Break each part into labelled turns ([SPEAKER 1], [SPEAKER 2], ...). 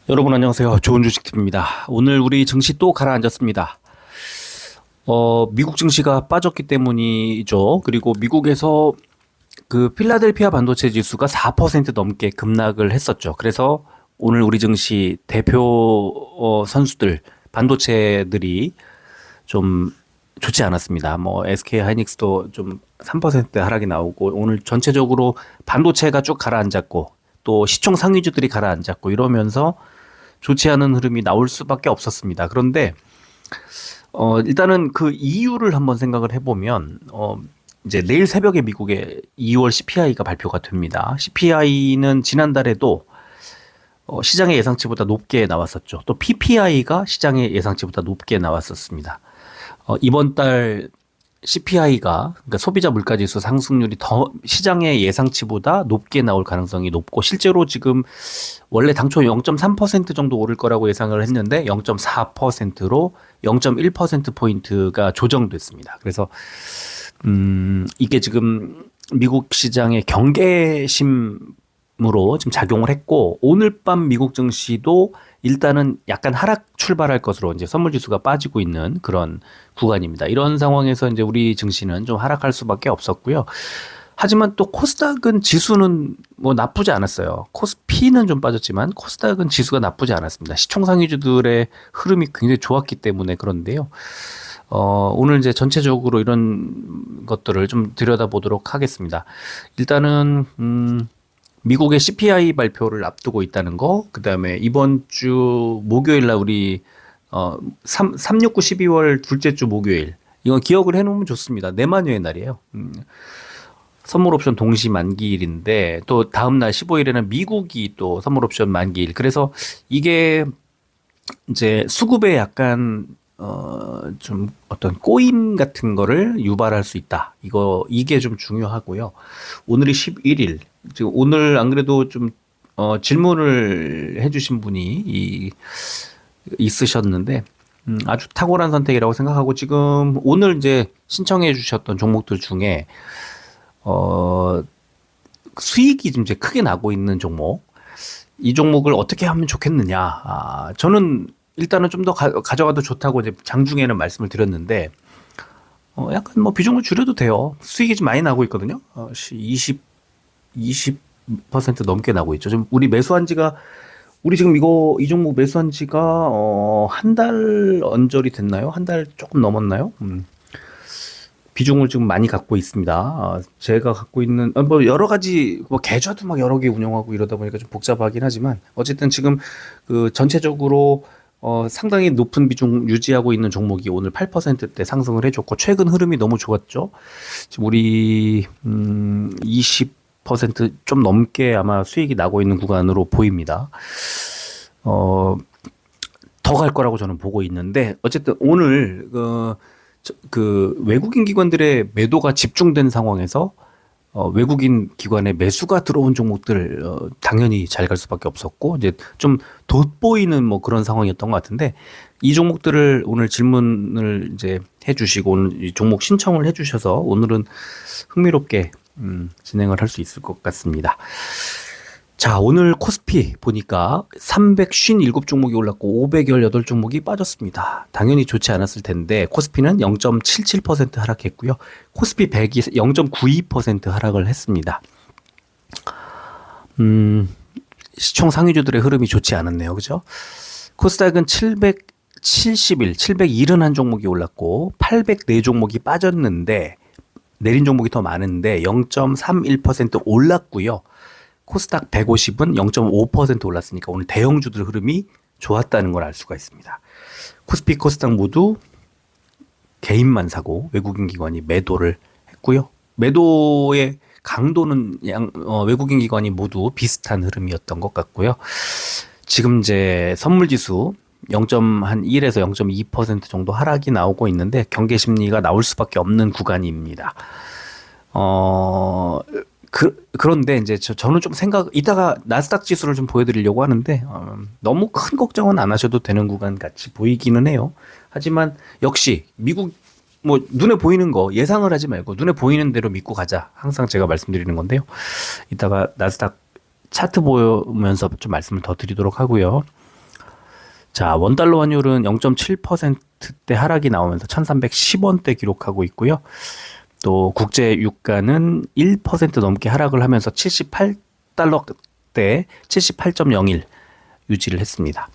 [SPEAKER 1] 여러분 안녕하세요. 좋은 주식TV입니다. 오늘 우리 증시 또 가라앉았습니다. 미국 증시가 빠졌기 때문이죠. 그리고 미국에서 그 필라델피아 반도체 지수가 4% 넘게 급락을 했었죠. 그래서 오늘 우리 증시 대표 선수들 반도체들이 좀 좋지 않았습니다. 뭐 SK 하이닉스도 좀 3% 하락이 나오고 오늘 전체적으로 반도체가 쭉 가라앉았고 또 시총 상위주들이 가라앉았고 이러면서 좋지 않은 흐름이 나올 수밖에 없었습니다. 그런데 일단은 그 이유를 한번 생각을 해보면 이제 내일 새벽에 미국의 2월 CPI가 발표가 됩니다. CPI는 지난달에도 시장의 예상치보다 높게 나왔었죠. 또 PPI가 시장의 예상치보다 높게 나왔었습니다. 이번 달 CPI가 그러니까 소비자 물가지수 상승률이 더 시장의 예상치보다 높게 나올 가능성이 높고 실제로 지금 원래 당초 0.3% 정도 오를 거라고 예상을 했는데 0.4%로 0.1%포인트가 조정됐습니다. 그래서 이게 지금 미국 시장의 경계심으로 지금 작용을 했고 오늘 밤 미국 증시도 일단은 약간 하락 출발할 것으로 이제 선물 지수가 빠지고 있는 그런 구간입니다. 이런 상황에서 이제 우리 증시는 좀 하락할 수밖에 없었고요. 하지만 또 코스닥은 지수는 뭐 나쁘지 않았어요. 코스피는 좀 빠졌지만 코스닥은 지수가 나쁘지 않았습니다. 시총상위주들의 흐름이 굉장히 좋았기 때문에 그런데요. 오늘 이제 전체적으로 이런 것들을 좀 들여다보도록 하겠습니다. 일단은 미국의 CPI 발표를 앞두고 있다는 거, 그 다음에 이번 주 목요일 날 우리 369 12월 둘째 주 목요일 이건 기억을 해놓으면 좋습니다. 내만여의 날이에요. 선물 옵션 동시 만기일인데 또 다음 날 15일에는 미국이 또 선물 옵션 만기일. 그래서 이게 이제 수급에 약간 좀 어떤 꼬임 같은 거를 유발할 수 있다. 이게 좀 중요하고요. 오늘이 11일. 지금 오늘 안 그래도 좀 질문을 해주신 분이 있으셨는데 아주 탁월한 선택이라고 생각하고 지금 오늘 이제 신청해 주셨던 종목들 중에 수익이 좀 이제 크게 나고 있는 종목 이 종목을 어떻게 하면 좋겠느냐 저는 일단은 좀 더 가져가도 좋다고 이제 장중에는 말씀을 드렸는데 약간 뭐 비중을 줄여도 돼요. 수익이 좀 많이 나고 있거든요. 20% 넘게 나고 있죠. 지금 우리 매수한 지가 우리 지금 이 종목 매수한 지가 한 달 언저리 됐나요? 한 달 조금 넘었나요? 비중을 지금 많이 갖고 있습니다. 제가 갖고 있는 뭐 여러 가지 뭐 계좌도 막 여러 개 운영하고 이러다 보니까 좀 복잡하긴 하지만 어쨌든 지금 그 전체적으로 상당히 높은 비중 유지하고 있는 종목이 오늘 8%대 상승을 해줬고 최근 흐름이 너무 좋았죠. 지금 우리 20%좀 넘게 아마 수익이 나고 있는 구간으로 보입니다. 더 갈 거라고 저는 보고 있는데 어쨌든 오늘 그 외국인 기관들의 매도가 집중된 상황에서 외국인 기관의 매수가 들어온 종목들 당연히 잘 갈 수밖에 없었고 이제 좀 돋보이는 뭐 그런 상황이었던 것 같은데 이 종목들을 오늘 질문을 이제 해주시고 오늘 이 종목 신청을 해주셔서 오늘은 흥미롭게 진행을 할 수 있을 것 같습니다. 자, 오늘 코스피 보니까 357종목이 올랐고 518종목이 빠졌습니다. 당연히 좋지 않았을 텐데 코스피는 0.77% 하락했고요. 코스피 100이 0.92% 하락을 했습니다. 시총 상위주들의 흐름이 좋지 않았네요. 그죠? 코스닥은 771종목이 올랐고 804종목이 빠졌는데 내린 종목이 더 많은데 0.31% 올랐고요. 코스닥 150은 0.5% 올랐으니까 오늘 대형주들 흐름이 좋았다는 걸 알 수가 있습니다. 코스피, 코스닥 모두 개인만 사고 외국인 기관이 매도를 했고요. 매도의 강도는 외국인 기관이 모두 비슷한 흐름이었던 것 같고요. 지금 이제 선물지수 0.1에서 0.2% 정도 하락이 나오고 있는데 경계 심리가 나올 수밖에 없는 구간입니다. 그런데 이제 저는 좀 이따가 나스닥 지수를 좀 보여드리려고 하는데 너무 큰 걱정은 안 하셔도 되는 구간 같이 보이기는 해요. 하지만 역시 미국 뭐 눈에 보이는 거 예상을 하지 말고 눈에 보이는 대로 믿고 가자. 항상 제가 말씀드리는 건데요. 이따가 나스닥 차트 보면서 좀 말씀을 더 드리도록 하고요. 자, 원달러 환율은 0.7%대 하락이 나오면서 1310원대 기록하고 있고요. 또 국제 유가는 1% 넘게 하락을 하면서 78달러대 78.01 유지를 했습니다.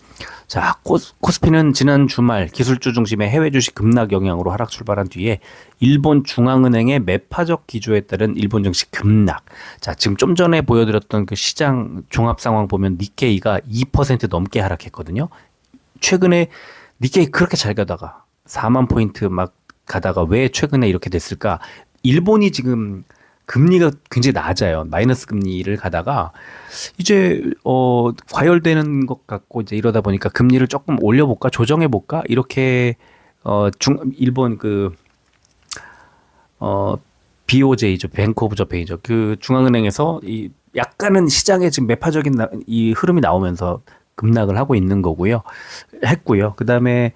[SPEAKER 1] 자, 코스피는 지난 주말 기술주 중심의 해외 주식 급락 영향으로 하락 출발한 뒤에 일본 중앙은행의 매파적 기조에 따른 일본 증시 급락. 자, 지금 좀 전에 보여드렸던 그 시장 종합 상황 보면 니케이가 2% 넘게 하락했거든요. 최근에 니케이 그렇게 잘 가다가 4만 포인트 막 가다가 왜 최근에 이렇게 됐을까? 일본이 지금 금리가 굉장히 낮아요. 마이너스 금리를 가다가 이제 과열되는 것 같고 이제 이러다 보니까 금리를 조금 올려볼까 조정해볼까 이렇게 일본 BOJ죠, 뱅크 오브 저페인이죠. 그 중앙은행에서 이 약간은 시장에 지금 매파적인 이 흐름이 나오면서 급락을 하고 있는 거고요. 했고요. 그 다음에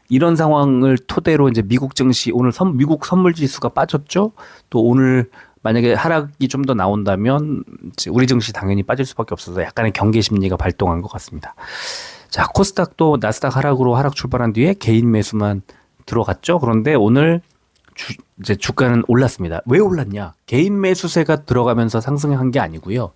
[SPEAKER 1] 이런 상황을 토대로 이제 미국 증시 오늘 미국 선물 지수가 빠졌죠. 또 오늘 만약에 하락이 좀 더 나온다면 이제 우리 증시 당연히 빠질 수밖에 없어서 약간의 경계 심리가 발동한 것 같습니다. 자, 코스닥도 나스닥 하락으로 하락 출발한 뒤에 개인 매수만 들어갔죠. 그런데 오늘 이제 주가는 올랐습니다. 왜 올랐냐? 개인 매수세가 들어가면서 상승한 게 아니고요.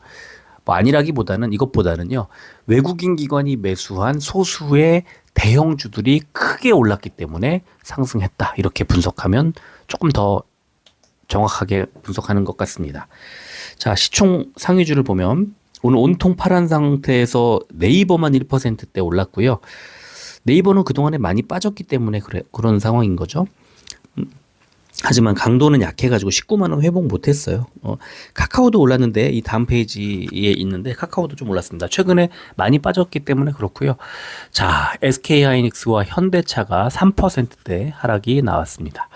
[SPEAKER 1] 뭐 아니라기보다는 이것보다는요. 외국인 기관이 매수한 소수의 대형주들이 크게 올랐기 때문에 상승했다. 이렇게 분석하면 조금 더 정확하게 분석하는 것 같습니다. 자, 시총 상위주를 보면 오늘 온통 파란 상태에서 네이버만 1%대 올랐고요. 네이버는 그동안에 많이 빠졌기 때문에 그런 상황인 거죠. 하지만 강도는 약해가지고 19만 원 회복 못했어요. 카카오도 올랐는데 이 다음 페이지에 있는데 카카오도 좀 올랐습니다. 최근에 많이 빠졌기 때문에 그렇고요. 자, SK하이닉스와 현대차가 3%대 하락이 나왔습니다.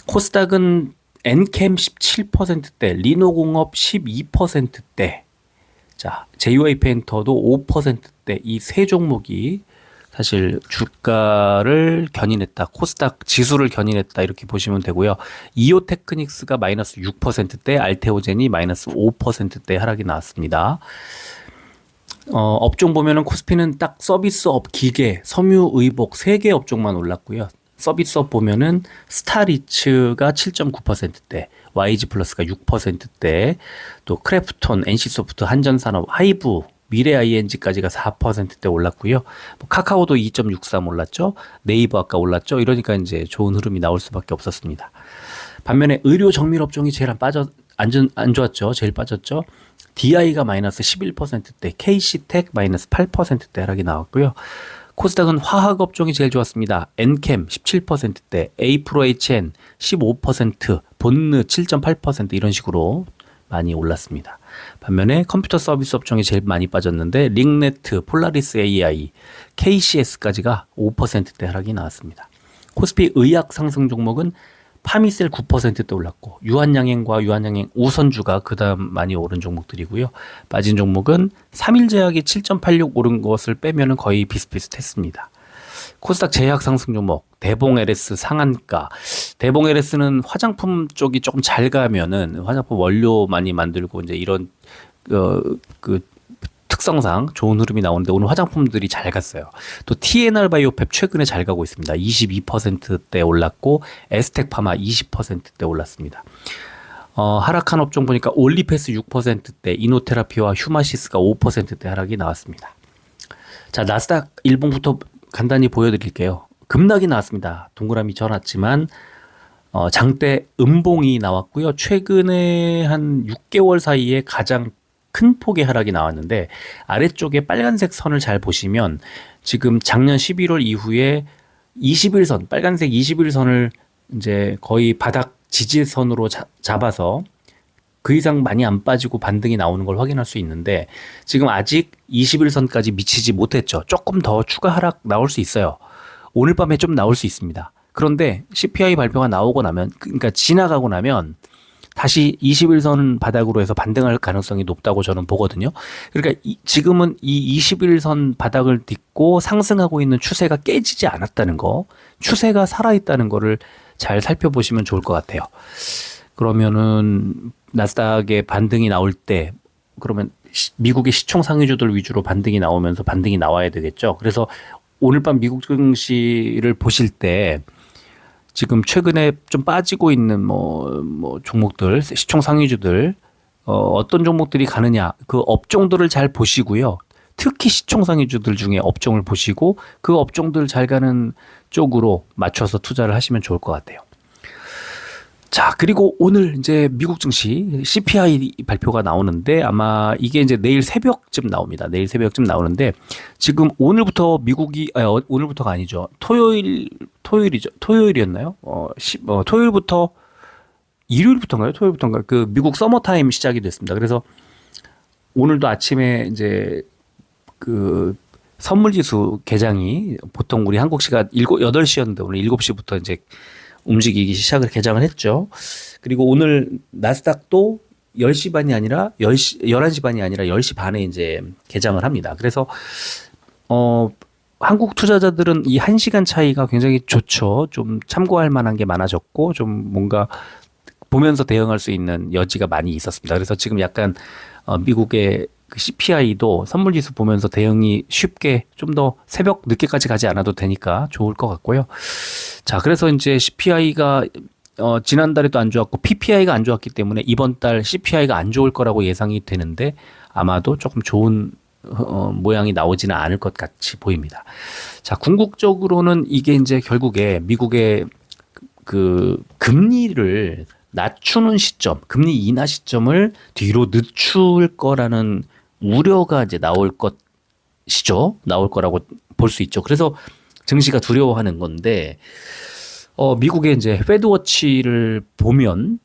[SPEAKER 1] 코스닥은 엔캠 17%대, 리노공업 12%대, 자, JYP엔터도 5%대, 이 세 종목이 사실 주가를 견인했다. 코스닥 지수를 견인했다. 이렇게 보시면 되고요. 이오테크닉스가 마이너스 6%대, 알테오젠이 마이너스 5%대 하락이 나왔습니다. 업종 보면은 코스피는 딱 서비스업, 기계, 섬유의복 3개 업종만 올랐고요. 서비스업 보면은 스타리츠가 7.9%대, YG 플러스가 6%대, 또 크래프톤, NC소프트, 한전산업, 하이브, 미래 ING까지가 4%대 올랐고요. 뭐 카카오도 2.63 올랐죠. 네이버 아까 올랐죠. 이러니까 이제 좋은 흐름이 나올 수밖에 없었습니다. 반면에 의료 정밀 업종이 제일 안 좋았죠. 제일 빠졌죠. DI가 마이너스 11%대, KC텍 마이너스 8%대 하락이 나왔고요. 코스닥은 화학 업종이 제일 좋았습니다. 엔캠 17%대, A-프로HN 15%, 본느 7.8% 이런 식으로 많이 올랐습니다. 반면에 컴퓨터 서비스 업종이 제일 많이 빠졌는데 링네트, 폴라리스 AI, KCS까지가 5%대 하락이 나왔습니다. 코스피 의약 상승 종목은 파미셀 9%대 올랐고 유한양행과 유한양행 우선주가 그다음 많이 오른 종목들이고요. 빠진 종목은 삼일제약이 7.86 오른 것을 빼면은 거의 비슷비슷했습니다. 코스닥 제약 상승 종목 대봉 LS 상한가. 대봉 LS는 화장품 쪽이 조금 잘 가면은 화장품 원료 많이 만들고 이제 이런 그 특성상 좋은 흐름이 나오는데 오늘 화장품들이 잘 갔어요. 또 TNR 바이오팹 최근에 잘 가고 있습니다. 22%대 올랐고 에스텍 파마 20%대 올랐습니다. 하락한 업종 보니까 올리패스 6%대, 이노테라피와 휴마시스가 5%대 하락이 나왔습니다. 자, 나스닥 일봉부터 간단히 보여드릴게요. 급락이 나왔습니다. 동그라미 쳐놨지만 장대 음봉이 나왔고요. 최근에 한 6개월 사이에 가장 큰 폭의 하락이 나왔는데 아래쪽에 빨간색 선을 잘 보시면 지금 작년 11월 이후에 21선, 빨간색 21선을 이제 거의 바닥 지지선으로 잡아서 그 이상 많이 안 빠지고 반등이 나오는 걸 확인할 수 있는데 지금 아직 21선까지 미치지 못했죠. 조금 더 추가 하락 나올 수 있어요. 오늘 밤에 좀 나올 수 있습니다. 그런데 CPI 발표가 나오고 나면, 그러니까 지나가고 나면 다시 21선 바닥으로 해서 반등할 가능성이 높다고 저는 보거든요. 그러니까 지금은 이 21선 바닥을 딛고 상승하고 있는 추세가 깨지지 않았다는 거, 추세가 살아있다는 거를 잘 살펴보시면 좋을 것 같아요. 그러면은 나스닥에 반등이 나올 때 그러면 미국의 시총 상위주들 위주로 반등이 나오면서 반등이 나와야 되겠죠. 그래서 오늘 밤 미국 증시를 보실 때 지금 최근에 좀 빠지고 있는 뭐 종목들, 시총 상위주들, 어떤 종목들이 가느냐, 그 업종들을 잘 보시고요. 특히 시총 상위주들 중에 업종을 보시고 그 업종들 잘 가는 쪽으로 맞춰서 투자를 하시면 좋을 것 같아요. 자, 그리고 오늘 이제 미국 증시 CPI 발표가 나오는데 아마 이게 이제 내일 새벽쯤 나옵니다. 내일 새벽쯤 나오는데 지금 오늘부터 미국이 오늘부터가 아니죠. 토요일이죠. 토요일이었나요? 토요일부터 일요일부터인가요? 토요일부터인가? 그 미국 서머타임 시작이 됐습니다. 그래서 오늘도 아침에 이제 그 선물지수 개장이 보통 우리 한국 시간 8시였는데 오늘 7시부터 이제 움직이기 시작을 개장을 했죠. 그리고 오늘 나스닥도 10시 반이 아니라 11시 반이 아니라 10시 반에 이제 개장을 합니다. 그래서 한국 투자자들은 이 1시간 차이가 굉장히 좋죠. 좀 참고할 만한 게 많아졌고 좀 뭔가 보면서 대응할 수 있는 여지가 많이 있었습니다. 그래서 지금 약간 미국의 그 CPI도 선물지수 보면서 대응이 쉽게 좀 더 새벽 늦게까지 가지 않아도 되니까 좋을 것 같고요. 자, 그래서 이제 CPI가 지난달에도 안 좋았고 PPI가 안 좋았기 때문에 이번 달 CPI가 안 좋을 거라고 예상이 되는데 아마도 조금 좋은 모양이 나오지는 않을 것 같이 보입니다. 자, 궁극적으로는 이게 이제 결국에 미국의 그 금리를 낮추는 시점, 금리 인하 시점을 뒤로 늦출 거라는 우려가 이제 나올 거라고 볼 수 있죠. 그래서 증시가 두려워하는 건데, 미국의 이제 페드워치를 보면,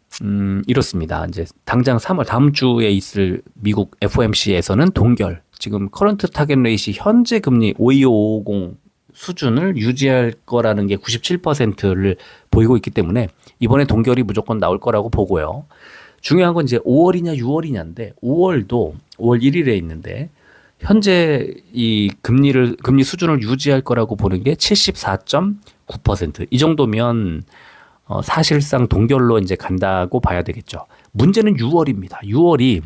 [SPEAKER 1] 이렇습니다. 이제 당장 3월 다음 주에 있을 미국 FOMC에서는 동결, 지금 커런트 타겟 레이시 현재 금리 52550 수준을 유지할 거라는 게 97%를 보이고 있기 때문에 이번에 동결이 무조건 나올 거라고 보고요. 중요한 건 이제 5월이냐 6월이냐인데 5월도 5월 1일에 있는데 현재 이 금리 수준을 유지할 거라고 보는 게 74.9%. 이 정도면 사실상 동결로 이제 간다고 봐야 되겠죠. 문제는 6월입니다. 6월이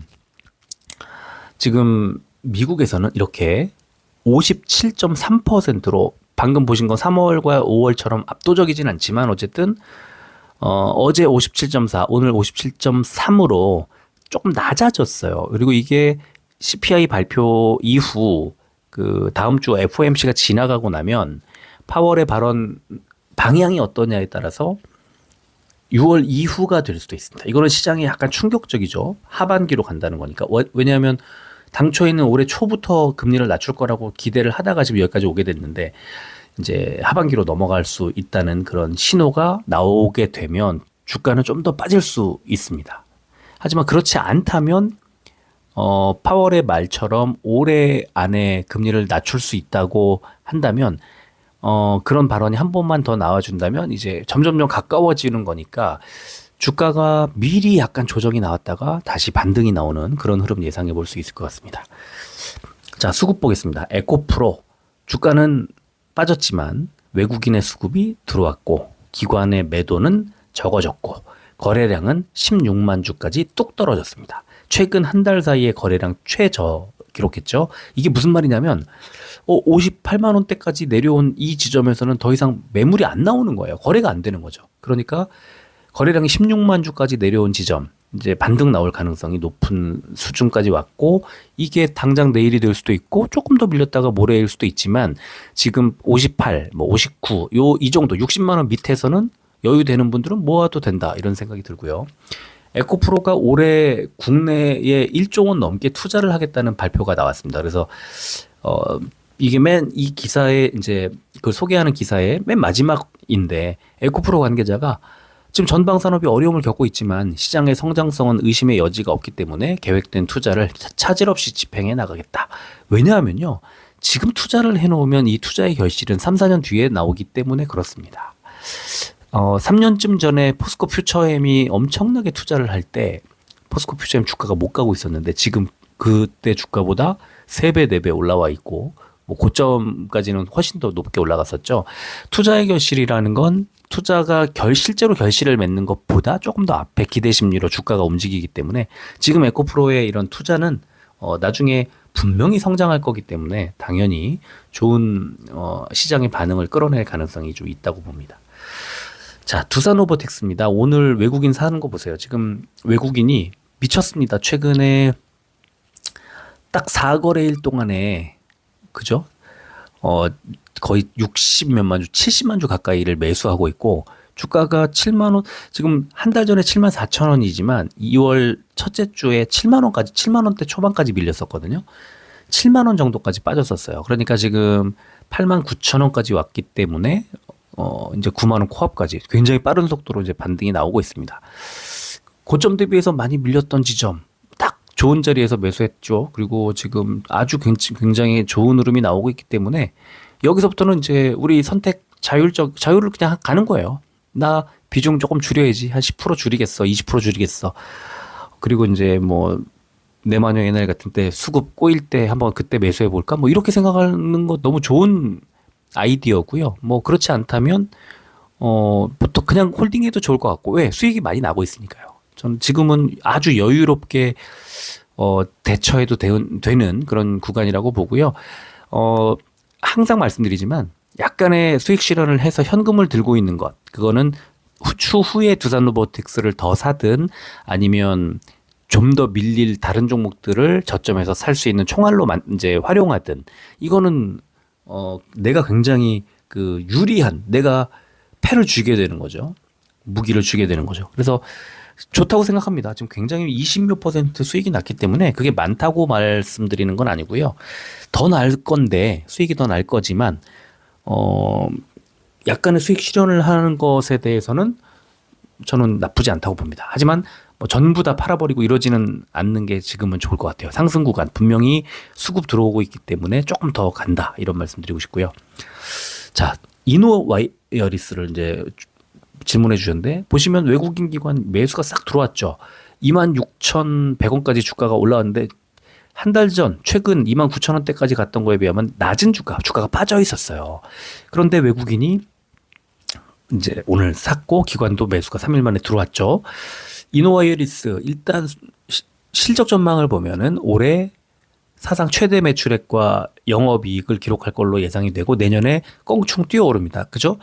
[SPEAKER 1] 지금 미국에서는 이렇게 57.3%로 방금 보신 건 3월과 5월처럼 압도적이진 않지만 어쨌든 어제 57.4, 오늘 57.3으로 조금 낮아졌어요. 그리고 이게 CPI 발표 이후 그 다음 주 FOMC가 지나가고 나면 파월의 발언 방향이 어떠냐에 따라서 6월 이후가 될 수도 있습니다. 이거는 시장에 약간 충격적이죠. 하반기로 간다는 거니까. 왜냐하면 당초에는 올해 초부터 금리를 낮출 거라고 기대를 하다가 지금 여기까지 오게 됐는데 이제 하반기로 넘어갈 수 있다는 그런 신호가 나오게 되면 주가는 좀 더 빠질 수 있습니다. 하지만 그렇지 않다면 파월의 말처럼 올해 안에 금리를 낮출 수 있다고 한다면 그런 발언이 한 번만 더 나와준다면 이제 점점점 가까워지는 거니까 주가가 미리 약간 조정이 나왔다가 다시 반등이 나오는 그런 흐름 예상해 볼 수 있을 것 같습니다. 자, 수급 보겠습니다. 에코프로 주가는 빠졌지만 외국인의 수급이 들어왔고 기관의 매도는 적어졌고 거래량은 16만 주까지 뚝 떨어졌습니다. 최근 한 달 사이에 거래량 최저 기록했죠. 이게 무슨 말이냐면 58만 원대까지 내려온 이 지점에서는 더 이상 매물이 안 나오는 거예요. 거래가 안 되는 거죠. 그러니까 거래량이 16만 주까지 내려온 지점, 이제 반등 나올 가능성이 높은 수준까지 왔고 이게 당장 내일이 될 수도 있고 조금 더 밀렸다가 모레일 수도 있지만 지금 58, 59, 이 정도 60만 원 밑에서는 여유 되는 분들은 모아도 된다 이런 생각이 들고요. 에코프로가 올해 국내에 1조 원 넘게 투자를 하겠다는 발표가 나왔습니다. 그래서 이게 이 기사에 이제 그 소개하는 기사의 맨 마지막인데 에코프로 관계자가 지금 전방 산업이 어려움을 겪고 있지만 시장의 성장성은 의심의 여지가 없기 때문에 계획된 투자를 차질 없이 집행해 나가겠다. 왜냐하면요. 지금 투자를 해놓으면 이 투자의 결실은 3, 4년 뒤에 나오기 때문에 그렇습니다. 3년쯤 전에 포스코 퓨처엠이 엄청나게 투자를 할 때 포스코 퓨처엠 주가가 못 가고 있었는데 지금 그때 주가보다 3배, 4배 올라와 있고 뭐 고점까지는 훨씬 더 높게 올라갔었죠. 투자의 결실이라는 건 투자가 실제로 결실을 맺는 것보다 조금 더 앞에 기대 심리로 주가가 움직이기 때문에 지금 에코프로의 이런 투자는 나중에 분명히 성장할 거기 때문에 당연히 좋은 시장의 반응을 끌어낼 가능성이 좀 있다고 봅니다. 자, 두산오버텍스입니다. 오늘 외국인 사는 거 보세요. 지금 외국인이 미쳤습니다. 최근에 딱 4거래일 동안에 그죠? 거의 60몇만 주, 70만 주 가까이를 매수하고 있고 주가가 7만 원, 지금 한 달 전에 7만 4천 원이지만 2월 첫째 주에 7만 원까지, 7만 원대 초반까지 밀렸었거든요. 7만 원 정도까지 빠졌었어요. 그러니까 지금 8만 9천 원까지 왔기 때문에 이제 9만 원 코앞까지 굉장히 빠른 속도로 이제 반등이 나오고 있습니다. 고점 대비해서 많이 밀렸던 지점 딱 좋은 자리에서 매수했죠. 그리고 지금 아주 굉장히 좋은 흐름이 나오고 있기 때문에 여기서부터는 이제 우리 선택 자유를 그냥 가는 거예요. 나 비중 조금 줄여야지. 한 10% 줄이겠어. 20% 줄이겠어. 그리고 이제 뭐 내마녀 옛날 같은 때 수급 꼬일 때 한번 그때 매수해 볼까? 뭐 이렇게 생각하는 거 너무 좋은 아이디어고요. 뭐 그렇지 않다면 보통 그냥 홀딩해도 좋을 것 같고 왜? 수익이 많이 나고 있으니까요. 저는 지금은 아주 여유롭게 대처해도 되는 그런 구간이라고 보고요. 항상 말씀드리지만 약간의 수익 실현을 해서 현금을 들고 있는 것 그거는 추후에 두산로보틱스를 더 사든 아니면 좀 더 밀릴 다른 종목들을 저점에서 살 수 있는 총알로 이제 활용하든 이거는 내가 굉장히 그 유리한 내가 패를 쥐게 되는 거죠. 무기를 쥐게 되는 거죠. 그래서 좋다고 생각합니다. 지금 굉장히 20몇 % 수익이 났기 때문에 그게 많다고 말씀드리는 건 아니고요. 더 날 건데 수익이 더 날 거지만 약간의 수익 실현을 하는 것에 대해서는 저는 나쁘지 않다고 봅니다. 하지만 뭐 전부 다 팔아버리고 이러지는 않는 게 지금은 좋을 것 같아요. 상승 구간 분명히 수급 들어오고 있기 때문에 조금 더 간다 이런 말씀드리고 싶고요. 자, 이노와이어리스를 이제 질문해 주셨는데 보시면 외국인 기관 매수가 싹 들어왔죠. 26,100원까지 주가가 올라왔는데 한 달 전 최근 29,000원대까지 갔던 거에 비하면 낮은 주가가 빠져 있었어요. 그런데 외국인이 이제 오늘 샀고 기관도 매수가 3일 만에 들어왔죠. 이노와이어리스 일단 실적 전망을 보면은 올해 사상 최대 매출액과 영업이익을 기록할 걸로 예상이 되고 내년에 껑충 뛰어오릅니다. 그죠?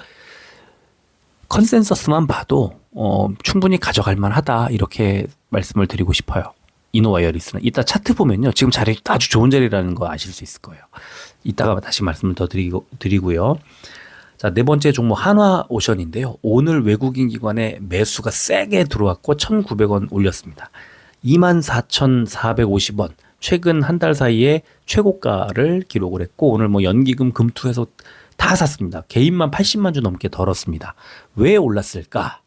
[SPEAKER 1] 컨센서스만 봐도 충분히 가져갈 만하다 이렇게 말씀을 드리고 싶어요. 이노와이어리스는 이따 차트 보면요. 지금 자리 아주 좋은 자리라는 거 아실 수 있을 거예요. 이따가 다시 말씀을 더 드리고요. 자, 네 번째 종목 한화오션인데요. 오늘 외국인 기관의 매수가 세게 들어왔고 1,900원 올렸습니다. 24,450원. 최근 한 달 사이에 최고가를 기록을 했고 오늘 뭐 연기금 금투해서 다 샀습니다. 개인만 80만 주 넘게 덜었습니다. 왜 올랐을까?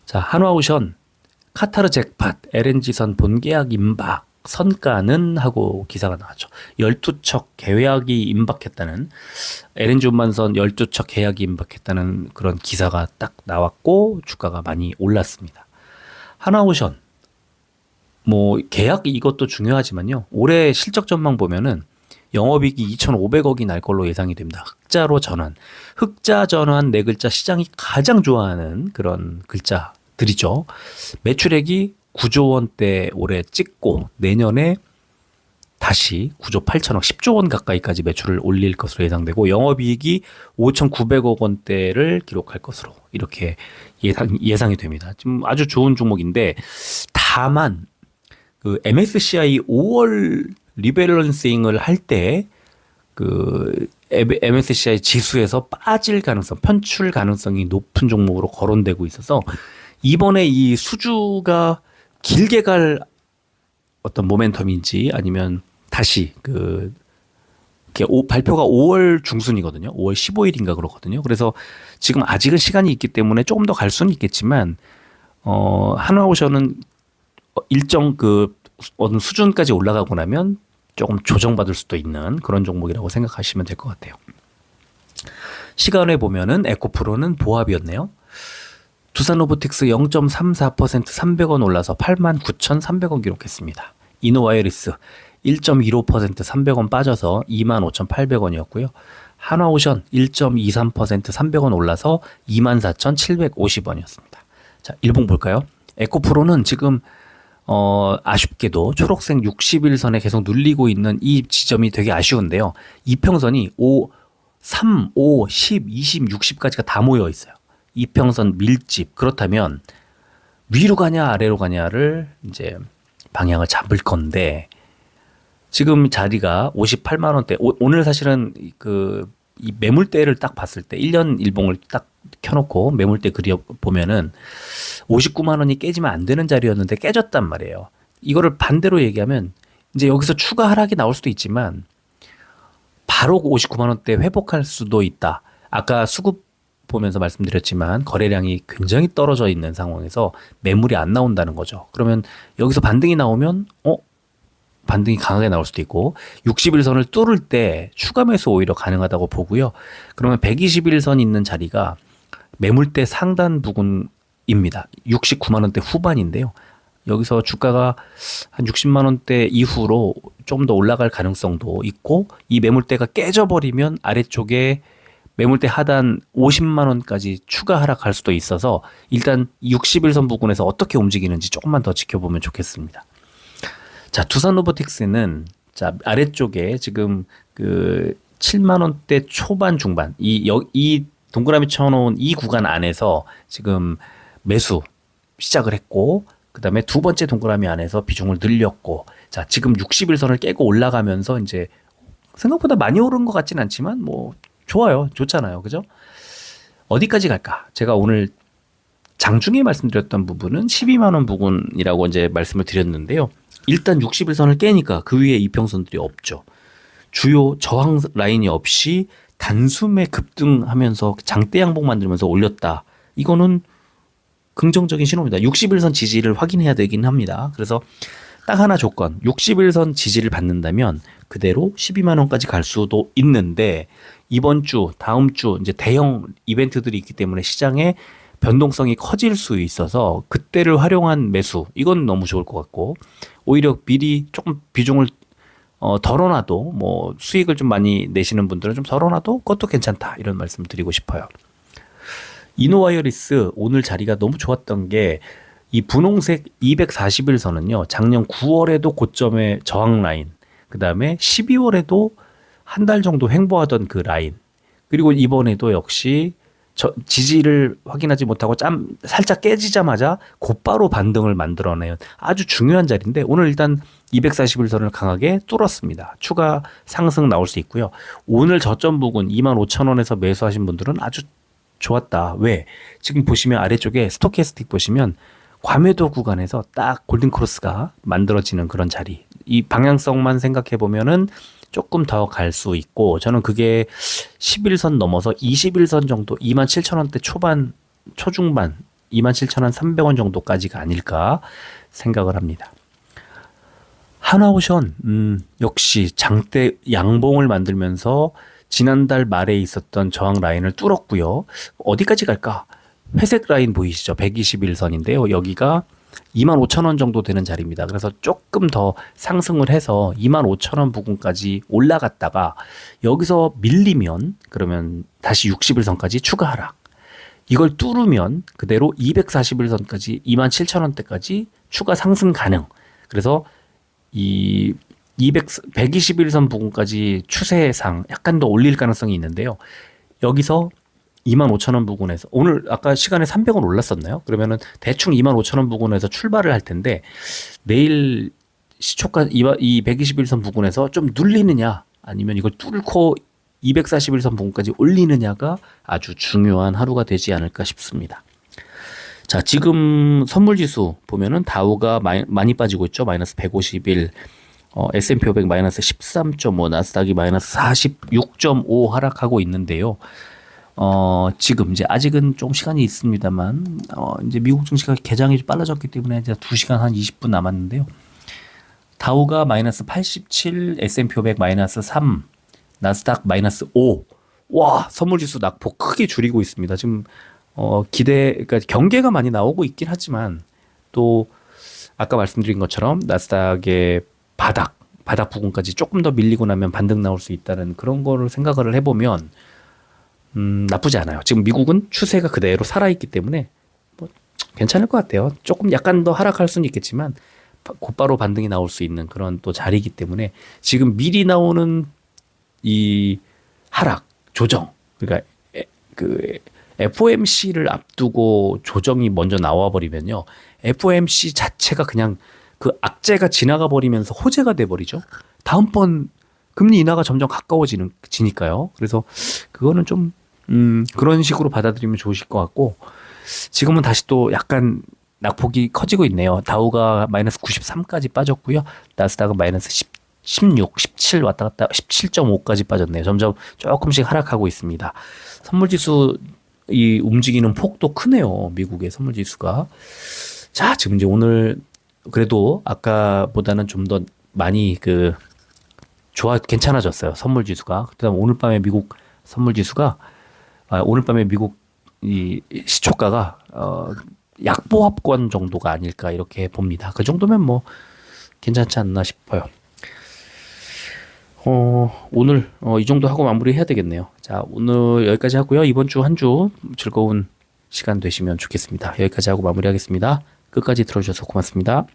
[SPEAKER 1] 자, 한화오션 카타르 잭팟 LNG선 본계약 임박 선가는 하고 기사가 나왔죠. 12척 계약이 임박했다는 LNG 운반선 12척 계약이 임박했다는 그런 기사가 딱 나왔고 주가가 많이 올랐습니다. 한화오션 뭐 계약 이것도 중요하지만요. 올해 실적 전망 보면은 영업이익이 2,500억이 날 걸로 예상이 됩니다. 흑자로 전환. 흑자 전환 네 글자 시장이 가장 좋아하는 그런 글자들이죠. 매출액이 9조 원대 올해 찍고 내년에 다시 9조 8천억 10조 원 가까이까지 매출을 올릴 것으로 예상되고 영업이익이 5,900억 원대를 기록할 것으로 이렇게 예상이 됩니다. 지금 아주 좋은 종목인데 다만 그 MSCI 5월 리밸런싱을 할 때 그 MSCI 지수에서 빠질 가능성, 편출 가능성이 높은 종목으로 거론되고 있어서 이번에 이 수주가 길게 갈 어떤 모멘텀인지 아니면 다시 발표가 5월 중순이거든요. 5월 15일인가 그렇거든요. 그래서 지금 아직은 시간이 있기 때문에 조금 더 갈 수는 있겠지만 한화오션은 일정 어느 수준까지 올라가고 나면 조금 조정받을 수도 있는 그런 종목이라고 생각하시면 될 것 같아요. 시간에 보면은 에코프로는 보합이었네요. 두산로보틱스 0.34% 300원 올라서 89,300원 기록했습니다. 이노와이어리스 1.15% 300원 빠져서 25,800원이었고요. 한화오션 1.23% 300원 올라서 24,750원이었습니다. 자, 일봉 볼까요? 에코프로는 지금 아쉽게도 초록색 60일선에 계속 눌리고 있는 이 지점이 되게 아쉬운데요. 이평선이 3, 5, 10, 20, 60까지가 다 모여 있어요. 이평선 밀집. 그렇다면 위로 가냐 아래로 가냐를 이제 방향을 잡을 건데 지금 자리가 58만 원대. 오늘 사실은 이 매물대를 딱 봤을 때 1년 일봉을 딱 켜놓고 매물대 그려 보면은 59만 원이 깨지면 안 되는 자리였는데 깨졌단 말이에요. 이거를 반대로 얘기하면 이제 여기서 추가 하락이 나올 수도 있지만 바로 59만 원대 회복할 수도 있다. 아까 수급 보면서 말씀드렸지만 거래량이 굉장히 떨어져 있는 상황에서 매물이 안 나온다는 거죠. 그러면 여기서 반등이 나오면 반등이 강하게 나올 수도 있고 60일선을 뚫을 때 추가 매수 오히려 가능하다고 보고요. 그러면 120일선 있는 자리가 매물대 상단 부근입니다. 69만 원대 후반인데요. 여기서 주가가 한 60만 원대 이후로 좀 더 올라갈 가능성도 있고 이 매물대가 깨져버리면 아래쪽에 매물대 하단 50만 원까지 추가 하락할 수도 있어서 일단 60일선 부근에서 어떻게 움직이는지 조금만 더 지켜보면 좋겠습니다. 자, 두산로보틱스는 자, 아래쪽에 지금 7만 원대 초반 중반 이 동그라미 쳐놓은 이 구간 안에서 지금 매수 시작을 했고 그다음에 두 번째 동그라미 안에서 비중을 늘렸고 자, 지금 60일선을 깨고 올라가면서 이제 생각보다 많이 오른 것 같진 않지만 뭐 좋아요. 좋잖아요. 그죠? 어디까지 갈까? 제가 오늘 장중에 말씀드렸던 부분은 12만 원 부근이라고 이제 말씀을 드렸는데요. 일단 60일선을 깨니까 그 위에 이평선들이 없죠. 주요 저항 라인이 없이 단숨에 급등하면서 장대 양봉 만들면서 올렸다. 이거는 긍정적인 신호입니다. 60일선 지지를 확인해야 되긴 합니다. 그래서 딱 하나 조건, 60일선 지지를 받는다면 그대로 12만 원까지 갈 수도 있는데 이번 주, 다음 주 이제 대형 이벤트들이 있기 때문에 시장에 변동성이 커질 수 있어서 그때를 활용한 매수 이건 너무 좋을 것 같고 오히려 미리 조금 비중을 덜어놔도 뭐 수익을 좀 많이 내시는 분들은 좀 덜어놔도 그것도 괜찮다 이런 말씀을 드리고 싶어요. 이노와이어리스 오늘 자리가 너무 좋았던 게 이 분홍색 241선은요 작년 9월에도 고점의 저항 라인 그 다음에 12월에도 한 달 정도 횡보하던 그 라인 그리고 이번에도 역시 지지를 확인하지 못하고 살짝 깨지자마자 곧바로 반등을 만들어내는 아주 중요한 자리인데 오늘 일단 241선을 강하게 뚫었습니다. 추가 상승 나올 수 있고요. 오늘 저점 부근 25,000원에서 매수하신 분들은 아주 좋았다. 왜? 지금 보시면 아래쪽에 스토캐스틱 보시면 과매도 구간에서 딱 골든크로스가 만들어지는 그런 자리. 이 방향성만 생각해 보면은 조금 더 갈 수 있고 저는 그게 11선 넘어서 21선 정도 27,000원대 초반 초중반 27,300원 정도까지가 아닐까 생각을 합니다. 하나오션 역시 장대 양봉을 만들면서 지난달 말에 있었던 저항 라인을 뚫었고요. 어디까지 갈까? 회색 라인 보이시죠? 121선인데요. 여기가 25,000원 정도 되는 자리입니다. 그래서 조금 더 상승을 해서 25,000원 부근까지 올라갔다가 여기서 밀리면 그러면 다시 60일선까지 추가 하락. 이걸 뚫으면 그대로 241선까지 27,000원대까지 추가 상승 가능. 그래서 이 121선 부근까지 추세상 약간 더 올릴 가능성이 있는데요. 여기서 25,000원 부근에서 오늘 아까 시간에 300원 올랐었나요? 그러면은 대충 25,000원 부근에서 출발을 할 텐데 내일 시초가 이 121선 부근에서 좀 눌리느냐 아니면 이걸 뚫고 241선 부근까지 올리느냐가 아주 중요한 하루가 되지 않을까 싶습니다. 자, 지금 선물지수 보면은 다우가 많이 빠지고 있죠. 마이너스 151, S&P 500 마이너스 13.5, 나스닥이 마이너스 46.5 하락하고 있는데요. 지금 이제 아직은 좀 시간이 있습니다만, 이제 미국 증시가 개장이 좀 빨라졌기 때문에 이제 2시간 한 20분 남았는데요. 다우가 마이너스 87, S&P 500 마이너스 3, 나스닥 마이너스 5. 와, 선물지수 낙폭 크게 줄이고 있습니다. 지금, 그러니까 경계가 많이 나오고 있긴 하지만, 또, 아까 말씀드린 것처럼 나스닥의 바닥 부분까지 조금 더 밀리고 나면 반등 나올 수 있다는 그런 거를 생각을 해보면, 나쁘지 않아요. 지금 미국은 추세가 그대로 살아있기 때문에 뭐 괜찮을 것 같아요. 조금 약간 더 하락할 수는 있겠지만 곧바로 반등이 나올 수 있는 그런 또 자리이기 때문에 지금 미리 나오는 이 하락 조정, 그러니까 그 FOMC를 앞두고 조정이 먼저 나와 버리면요, FOMC 자체가 그냥 그 악재가 지나가 버리면서 호재가 돼 버리죠. 다음번 금리 인하가 점점 가까워지니까요. 그래서 그거는 좀 그런 식으로 받아들이면 좋으실 것 같고, 지금은 다시 또 약간 낙폭이 커지고 있네요. 다우가 마이너스 93까지 빠졌고요. 나스닥은 마이너스 16, 17 왔다 갔다 17.5까지 빠졌네요. 점점 조금씩 하락하고 있습니다. 선물지수 이 움직이는 폭도 크네요. 미국의 선물지수가. 자, 지금 이제 오늘 그래도 아까보다는 좀 더 많이 괜찮아졌어요. 선물지수가. 그다음 오늘 밤에 미국 선물지수가 오늘 밤에 미국 이 시초가가 약보합권 정도가 아닐까 이렇게 봅니다. 그 정도면 뭐 괜찮지 않나 싶어요. 오늘 이 정도 하고 마무리해야 되겠네요. 자, 오늘 여기까지 하고요. 이번 주 한 주 즐거운 시간 되시면 좋겠습니다. 여기까지 하고 마무리하겠습니다. 끝까지 들어주셔서 고맙습니다.